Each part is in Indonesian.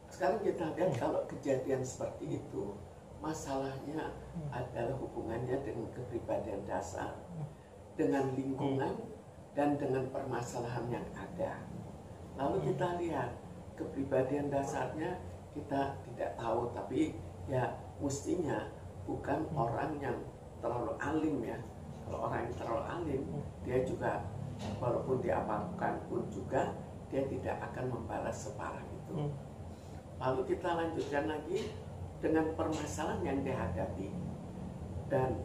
Sekarang kita lihat kalau kejadian seperti itu, masalahnya adalah hubungannya dengan kepribadian dasar, dengan lingkungan, dan dengan permasalahan yang ada. Lalu kita lihat kepribadian dasarnya kita tidak tahu, tapi ya mestinya bukan orang yang terlalu alim ya. Kalau orang yang terlalu alim, dia juga walaupun diamalkan pun juga dia tidak akan membalas separah itu. Lalu kita lanjutkan lagi dengan permasalahan yang dihadapi dan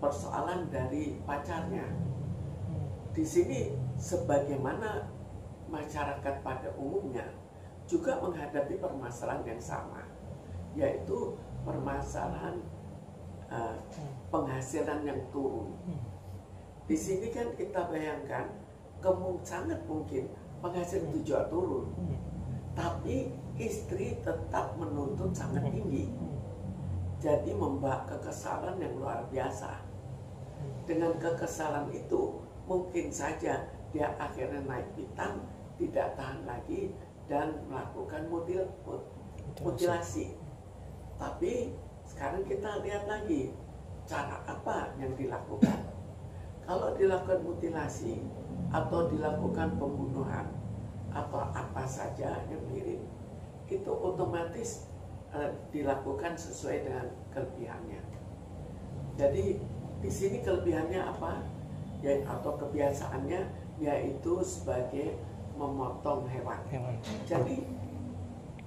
persoalan dari pacarnya. Di sini sebagaimana masyarakat pada umumnya juga menghadapi permasalahan yang sama, yaitu permasalahan penghasilan yang turun. Di sini kan kita bayangkan sangat mungkin penghasilan itu juga turun, tapi istri tetap menuntut sangat tinggi, jadi membawa kekesalan yang luar biasa. Dengan kekesalan itu mungkin saja dia akhirnya naik pitam, tidak tahan lagi dan melakukan mutilasi. Tapi sekarang kita lihat lagi cara apa yang dilakukan. Kalau dilakukan mutilasi atau dilakukan pembunuhan atau apa saja yang mirip, itu otomatis dilakukan sesuai dengan kelebihannya. Jadi di sini kelebihannya apa? Ya, atau kebiasaannya yaitu sebagai memotong hewan. Jadi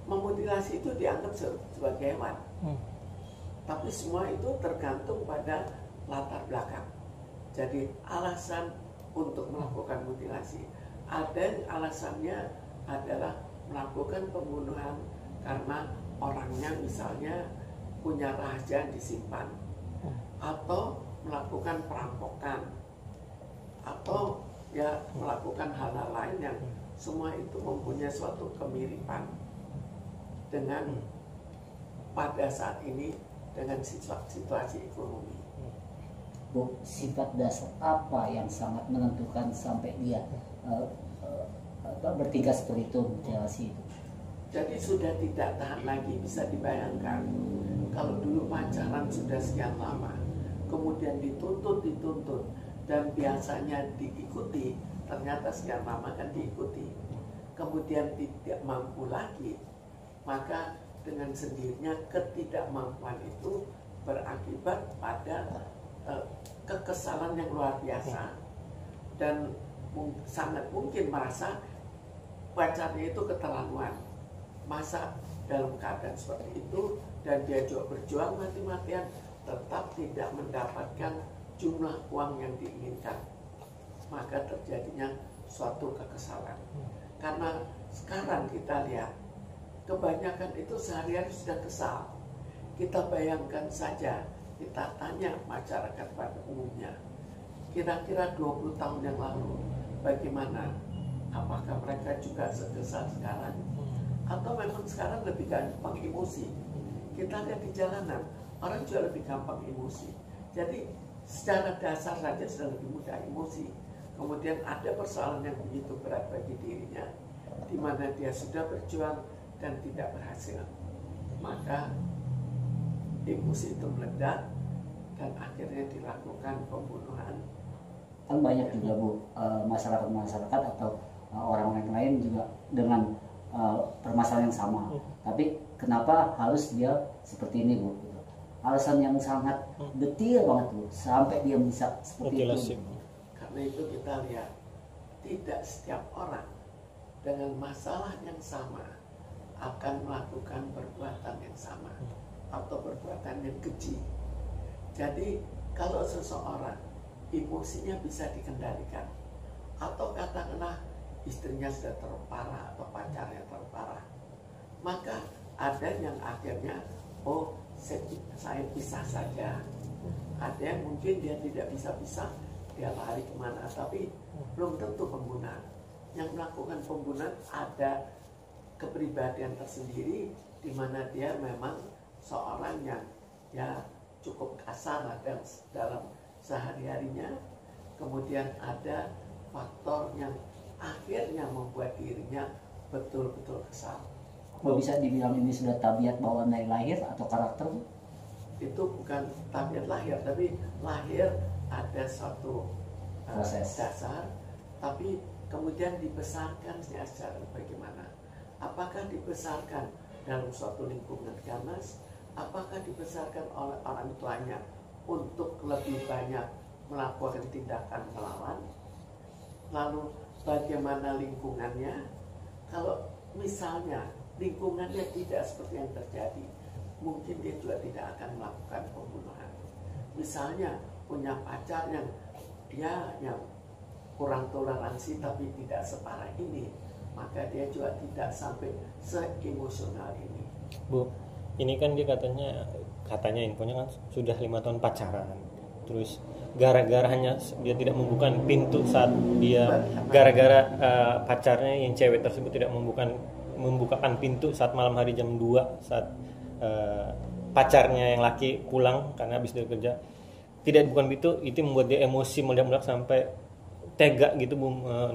memutilasi itu dianggap sebagai hewan. Tapi semua itu tergantung pada latar belakang. Jadi alasan untuk melakukan mutilasi, ada yang alasannya adalah melakukan pembunuhan karena orangnya misalnya punya rahasia yang disimpan, atau melakukan perampokan, atau ya melakukan hal-hal lain yang semua itu mempunyai suatu kemiripan dengan pada saat ini dengan situasi ekonomi. Bu, sifat dasar apa yang sangat menentukan sampai dia bertingkah seperti itu, mutilasi itu? Jadi sudah tidak tahan lagi, bisa dibayangkan kalau dulu pacaran sudah sekian lama, kemudian dituntut, dan biasanya diikuti, ternyata sekian lama kan diikuti, kemudian tidak mampu lagi, maka dengan sendirinya ketidakmampuan itu berakibat pada kekesalan yang luar biasa, dan sangat mungkin merasa pacarnya itu keterlaluan. Masa dalam keadaan seperti itu dan dia juga berjuang mati-matian tetap tidak mendapatkan jumlah uang yang diinginkan, maka terjadinya suatu kekesalan. Karena sekarang kita lihat kebanyakan itu sehari-hari sudah kesal. Kita bayangkan saja, kita tanya masyarakat pada umumnya, kira-kira 20 tahun yang lalu bagaimana? Apakah mereka juga sekesal sekarang? Atau memang sekarang lebih gampang emosi? Kita lihat di jalanan, orang juga lebih gampang emosi. Jadi secara dasar saja sudah lebih mudah emosi. Kemudian ada persoalan yang begitu berat bagi dirinya, di mana dia sudah berjuang dan tidak berhasil, maka emosi itu meledak dan akhirnya dilakukan pembunuhan. Kan banyak juga Bu, masyarakat atau orang-orang lain juga dengan permasalahan yang sama. Tapi kenapa harus dia seperti ini Bu? Alasan yang sangat detail banget Bu, sampai dia bisa seperti itu. Karena itu kita lihat, tidak setiap orang dengan masalah yang sama akan melakukan perbuatan yang sama atau perbuatan yang keji. Jadi kalau seseorang emosinya bisa dikendalikan, atau katakanlah istrinya sudah terparah atau pacarnya terparah, maka ada yang akhirnya saya pisah saja. Ada yang mungkin dia tidak bisa pisah, dia lari kemana, tapi belum tentu pembunuhan. Yang melakukan pembunuhan ada kepribadian tersendiri, di mana dia memang seorang yang ya cukup kasar dalam sehari-harinya. Kemudian ada faktor yang akhirnya membuat dirinya betul-betul kesal. Kok bisa dibilang ini sudah tabiat bawaan dari lahir atau karakter, Bu? Itu bukan tabiat lahir, tapi lahir ada suatu Proses. dasar, tapi kemudian dibesarkan secara bagaimana? Apakah dibesarkan dalam suatu lingkungan ganas? Apakah dibesarkan oleh orang tuanya untuk lebih banyak melakukan tindakan melawan? Lalu bagaimana lingkungannya? Kalau misalnya lingkungannya tidak seperti yang terjadi, mungkin dia juga tidak akan melakukan pembunuhan. Misalnya punya pacar yang dia yang kurang toleransi tapi tidak separah ini, maka dia juga tidak sampai se-emosional ini. Bu, ini kan dia katanya infonya kan sudah 5 tahun pacaran. Terus gara-gara hanya dia tidak membuka pintu saat dia gara-gara pacarnya yang cewek tersebut tidak membukakan pintu saat malam hari jam 2 saat pacarnya yang laki pulang karena habis dari kerja, tidak dibuka pintu, itu membuat dia emosi meledak-ledak sampai tega gitu,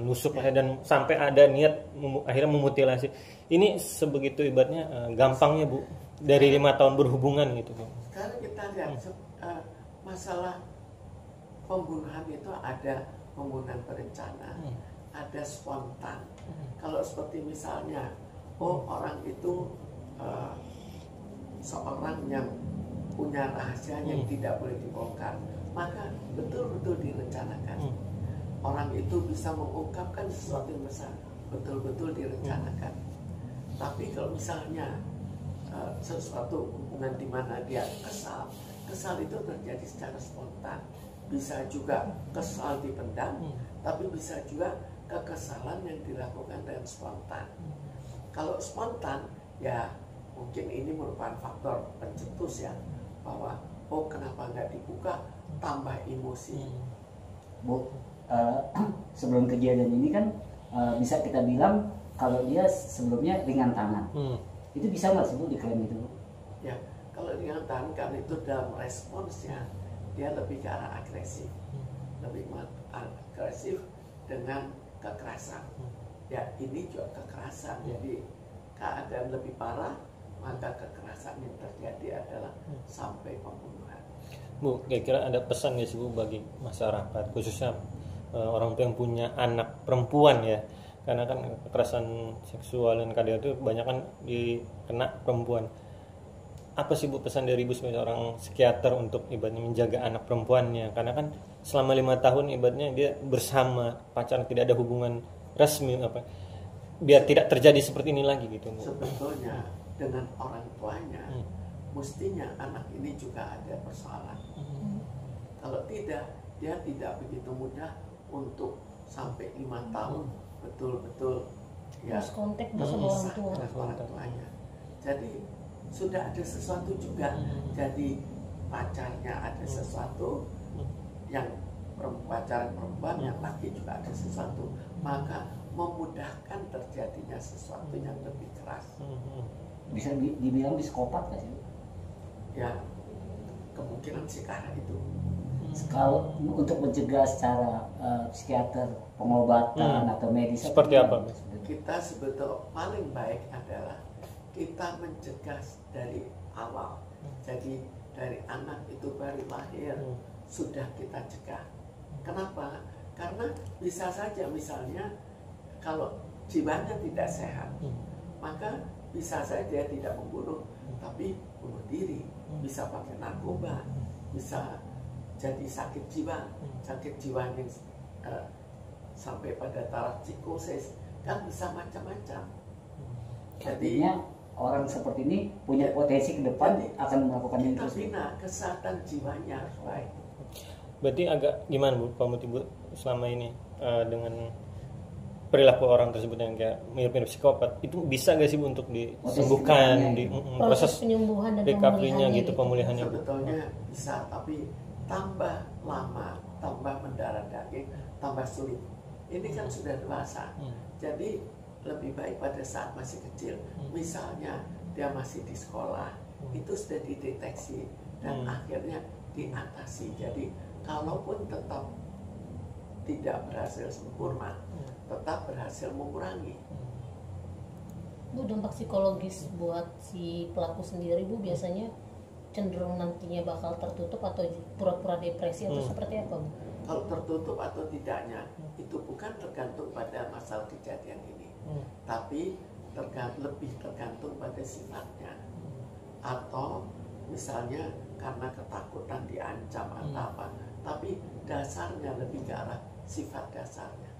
nusuk dan sampai ada niat akhirnya memutilasi. Ini sebegitu ibaratnya gampangnya, Bu, dari 5 tahun berhubungan gitu, Bu. Sekarang kita lihat masalah pembunuhan itu ada pembunuhan berencana, ada spontan. Kalau seperti misalnya, orang itu seorang yang punya rahasia yang tidak boleh dibongkar, maka betul-betul direncanakan. Orang itu bisa mengungkapkan sesuatu yang besar, betul-betul direncanakan. Tapi kalau misalnya sesuatu hubungan di mana dia kesal itu terjadi secara spontan. Bisa juga kesal dipendam, tapi bisa juga kekesalan yang dilakukan dengan spontan. Kalau spontan, ya mungkin ini merupakan faktor pencetus ya, bahwa kenapa nggak dibuka, tambah emosi. Bu, sebelum kejadian ini kan bisa kita bilang kalau dia sebelumnya ringan tangan. Itu bisa nggak sih, Bu, diklaim gitu, Bu? Ya, kalau ringan tangan karena itu dalam responsnya dia lebih ke arah agresif, lebih agresif dengan kekerasan. Ya, ini juga kekerasan. Jadi keadaan lebih parah, maka kekerasan yang terjadi adalah sampai pembunuhan. Bu, kira-kira ada pesan nggak sih, Bu, bagi masyarakat khususnya orang tua yang punya anak perempuan ya, karena kan kekerasan seksual dan KDRT itu banyak kan dikena perempuan. Apa sih, Bu, pesan dari Ibu sebagai seorang psikiater untuk ibaratnya menjaga anak perempuannya, karena kan selama 5 tahun ibaratnya dia bersama pacaran, tidak ada hubungan resmi, biar tidak terjadi seperti ini lagi gitu, Bu. Sebetulnya dengan orang tuanya mestinya anak ini juga ada persoalan. Kalau tidak, dia tidak begitu mudah untuk sampai 5 tahun betul-betul ya kontak bersama orang tua. dengan orang tuanya. Jadi sudah ada sesuatu juga, jadi pacarnya ada sesuatu, yang pacaran perempuan, yang laki juga ada sesuatu, maka memudahkan terjadinya sesuatu yang lebih keras. Bisa dibilang psikopat nggak sih? Ya, kemungkinan sih karena itu. Kalau untuk mencegah secara psikiater, pengobatan atau medis seperti apa? Kita sebetulnya paling baik adalah kita mencegah dari awal. Jadi dari anak itu baru lahir sudah kita cegah. Kenapa? Karena bisa saja misalnya kalau jiwanya tidak sehat, maka bisa saja dia tidak membunuh, tapi bunuh diri, bisa pakai narkoba, bisa jadi sakit jiwa yang sampai pada taraf psikosis, kan bisa macam-macam. Jadinya orang seperti ini punya potensi ke depan akan melakukan ini kita terus. bina kesehatan jiwanya harus baik. Berarti agak gimana, Bu, kalau Ibu selama ini dengan perilaku orang tersebut yang kayak mirip-mirip psikopat, itu bisa gak sih, Bu, untuk disembuhkan di proses penyembuhan dan recovery-nya gitu, pemulihannya? Sebetulnya bisa, tapi tambah lama, tambah mendarah daging, tambah sulit. Ini kan sudah dewasa, jadi lebih baik pada saat masih kecil. Misalnya dia masih di sekolah, itu sudah dideteksi dan akhirnya diatasi. Jadi kalaupun tetap tidak berhasil sempurna, tetap berhasil mengurangi. Bu, dampak psikologis buat si pelaku sendiri, Bu, biasanya cenderung nantinya bakal tertutup atau pura-pura depresi atau seperti apa, Bu? Kalau tertutup atau tidaknya itu bukan tergantung pada masalah kejadian ini, tapi lebih tergantung pada sifatnya. Atau misalnya karena ketakutan diancam atau apa, tapi dasarnya lebih ke arah sifat dasarnya.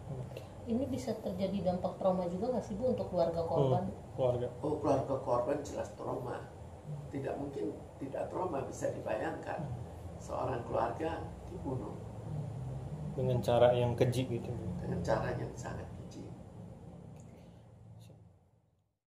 Ini bisa terjadi dampak trauma juga nggak sih, Bu, untuk keluarga korban? Keluarga. Oh, keluarga korban jelas trauma. Tidak mungkin tidak trauma, bisa dibayangkan seorang keluarga dibunuh Dengan cara yang keji gitu. dengan cara yang sangat